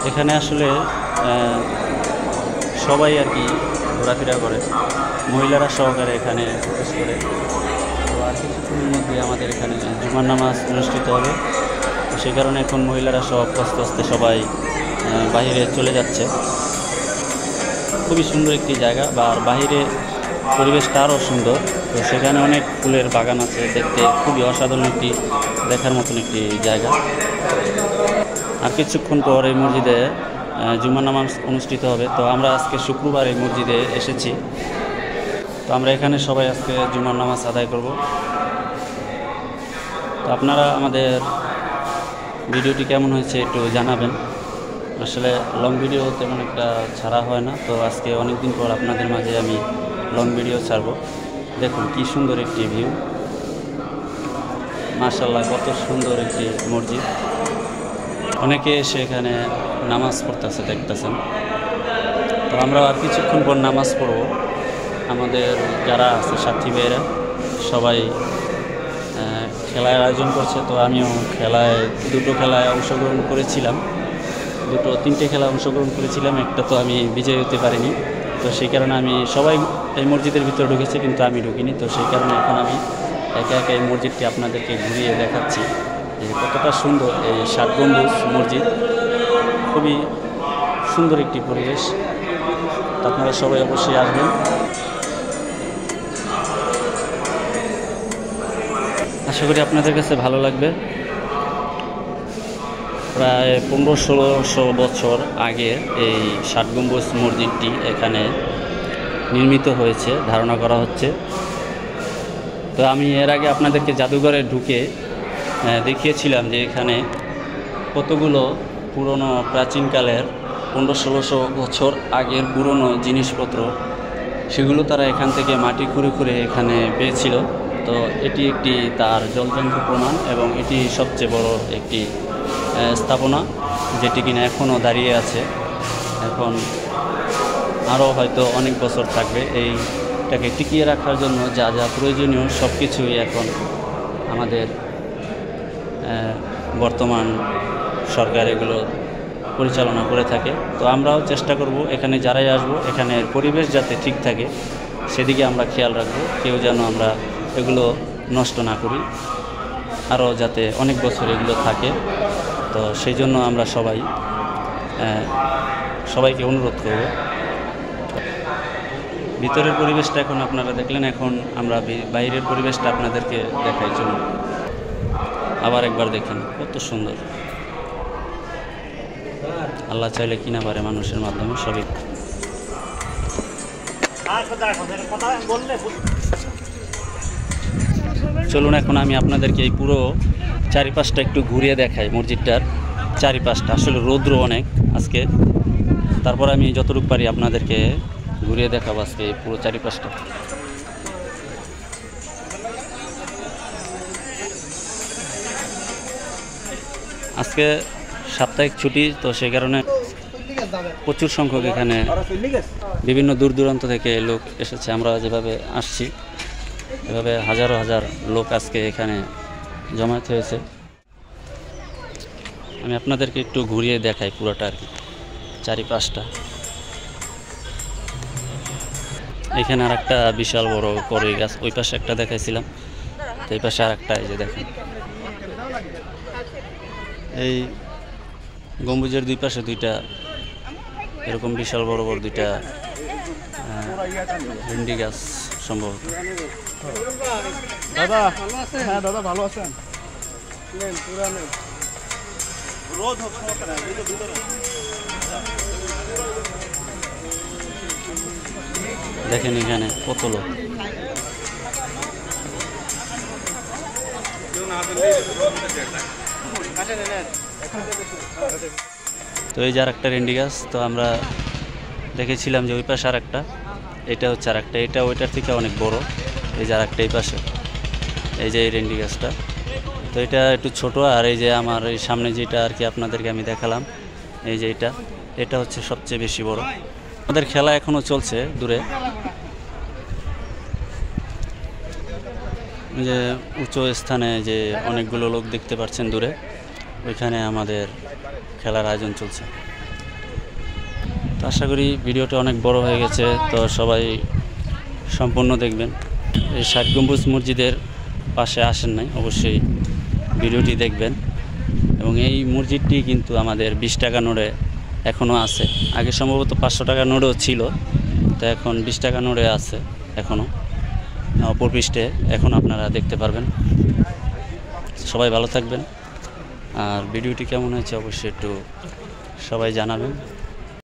এখানে আসলে সবাই আর কি ঘোরাফেরা করে, মহিলারা সহকারে এখানে প্রবেশ করে। তো আর কিছুক্ষণের মধ্যে আমাদের এখানে জুমার নামাজ অনুষ্ঠিত হবে। তো সেই কারণে এখন মহিলারা সব আস্তে আস্তে সবাই বাহিরে চলে যাচ্ছে। খুবই সুন্দর একটি জায়গা, বা বাহিরে পরিবেশটা আরও সুন্দর। তো সেখানে অনেক ফুলের বাগান আছে, দেখতে খুবই অসাধারণ একটি দেখার মতন একটি জায়গা। আর কিছুক্ষণ পর এই মসজিদে জুমার নামাজ অনুষ্ঠিত হবে। তো আমরা আজকে শুক্রবার এই মসজিদে এসেছি। তো আমরা এখানে সবাই আজকে জুমার নামাজ আদায় করব। তো আপনারা আমাদের ভিডিওটি কেমন হয়েছে একটু জানাবেন। আসলে লং ভিডিও তেমন একটা ছাড়া হয় না, তো আজকে অনেক দিন পর আপনাদের মাঝে আমি লং ভিডিও ছাড়ব। দেখুন কি সুন্দর একটি ভিউ, মাশাআল্লাহ কত সুন্দর একটি মসজিদ। অনেকে এসে এখানে নামাজ পড়তেছে, দেখতেছেন। তো আমরা আর কিছুক্ষণ পর নামাজ পড়ব। আমাদের যারা আছে সাথী ভাইয়েরা সবাই খেলার আয়োজন করছে। তো আমিও দুটো খেলায় অংশগ্রহণ করেছিলাম, তিনটে খেলা অংশগ্রহণ করেছিলাম, একটা তো আমি বিজয়ী হতে পারিনি। তো সেই কারণে আমি সবাই এই মসজিদের ভিতরে ঢুকেছি, কিন্তু আমি ঢুকিনি। তো সেই কারণে এখন আমি একা একা এই মসজিদটি আপনাদেরকে ঘুরিয়ে দেখাচ্ছি যে কতটা সুন্দর এই 7 গম্বুজ মসজিদ। খুবই সুন্দর একটি পরিবেশ। তো আপনারা সবাই অবশ্যই আসবেন। আশা করি আপনাদের কাছে ভালো লাগবে। প্রায় 1500-1600 বছর আগে এই 7 গম্বুজ মসজিদটি এখানে নির্মিত হয়েছে ধারণা করা হচ্ছে। তো আমি এর আগে আপনাদেরকে জাদুঘরে ঢুকে দেখিয়েছিলাম যে এখানে কতগুলো পুরনো প্রাচীনকালের 1500-1600 বছর আগের পুরনো জিনিসপত্র, সেগুলো তারা এখান থেকে মাটি খুঁড়ে খুঁড়ে এখানে পেয়েছিল। তো এটি একটি তার জলজন্ত প্রমাণ, এবং এটি সবচেয়ে বড় একটি স্থাপনা যেটি কিনা এখনও দাঁড়িয়ে আছে। এখন আরও হয়তো অনেক বছর থাকবে। এইটাকে টিকিয়ে রাখার জন্য যা যা প্রয়োজনীয় সব কিছুই এখন আমাদের বর্তমান সরকার এগুলো পরিচালনা করে থাকে। তো আমরাও চেষ্টা করব এখানে যারাই আসবো এখানের পরিবেশ যাতে ঠিক থাকে সেদিকে আমরা খেয়াল রাখবো। কেউ যেন আমরা এগুলো নষ্ট না করি, আরও যাতে অনেক বছর এগুলো থাকে। তো সেই জন্য আমরা সবাইকে অনুরোধ করব। ভিতরের পরিবেশটা এখন আপনারা দেখলেন, এখন আমরা বাইরের পরিবেশটা আপনাদেরকে দেখাই। চলুন আবার একবার দেখেন কত সুন্দর। আল্লাহ চাইলে কিনা পারে মানুষের মাধ্যমে সবই। চলুন এখন আমি আপনাদেরকে এই পুরো চারিপাশটা একটু ঘুরিয়ে দেখাই। মসজিদটার চারিপাশটা আসলে রৌদ্র অনেক আজকে, তারপর আমি যতটুকু পারি আপনাদেরকে ঘুরিয়ে দেখাবো আজকে এই পুরো চারিপাশটা। আজকে সাপ্তাহিক ছুটি, তো সেই কারণে প্রচুর সংখ্যক এখানে বিভিন্ন দূর দূরান্ত থেকে লোক এসেছে। আমরা যেভাবে আসছি এভাবে হাজারো হাজার লোক আজকে এখানে জমায়েত হয়েছে। আমি আপনাদেরকে একটু ঘুরিয়ে দেখাই পুরোটা আর কি, চারিপাশটা। এখানে আর একটা বিশাল বড় কড়ই গাছ, ওই পাশে একটা দেখাইছিলাম, তো এই পাশে আর একটা, এই যে দেখেন এই গম্বুজের দুই পাশে দুইটা এরকম বিশাল বড় বড় দুইটা ভেন্ডি গাছ সম্ভবত। দাদা, হ্যাঁ দাদা ভালো আছেন? দেখেন এখানে কত লোক। তো এই যে আর একটা রেন্ডি গাছ, তো আমরা দেখেছিলাম যে ওই পাশে আর একটা, এটা হচ্ছে আর একটা, এটা ওইটার থেকে অনেক বড়। এই যে আর একটা এই পাশে, এই যে এই রেন্ডি গাছটা, তো এটা একটু ছোট। আর এই যে আমার এই সামনে যেটা আর কি আপনাদেরকে আমি দেখালাম, এই যে এটা হচ্ছে সবচেয়ে বেশি বড়। আমাদের খেলা এখনও চলছে দূরে, যে উঁচু স্থানে যে অনেকগুলো লোক দেখতে পাচ্ছেন দূরে, ওইখানে আমাদের খেলার আয়োজন চলছে। তো আশা করি ভিডিওটা অনেক বড় হয়ে গেছে, তো সবাই সম্পূর্ণ দেখবেন। এই ৬০ গম্বুজ মসজিদের পাশে আসেন নাই, অবশ্যই ভিডিওটি দেখবেন। এবং এই মসজিদটি কিন্তু আমাদের ২০ টাকা নোটে এখনও আছে। আগে সম্ভবত ৫০০ টাকা নোটও ছিল, তো এখন ২০ টাকা নোটে আছে এখনও অপর পৃষ্ঠে, এখন আপনারা দেখতে পারবেন। সবাই ভালো থাকবেন, আর ভিডিওটি কেমন হয়েছে অবশ্যই একটু সবাই জানাবেন।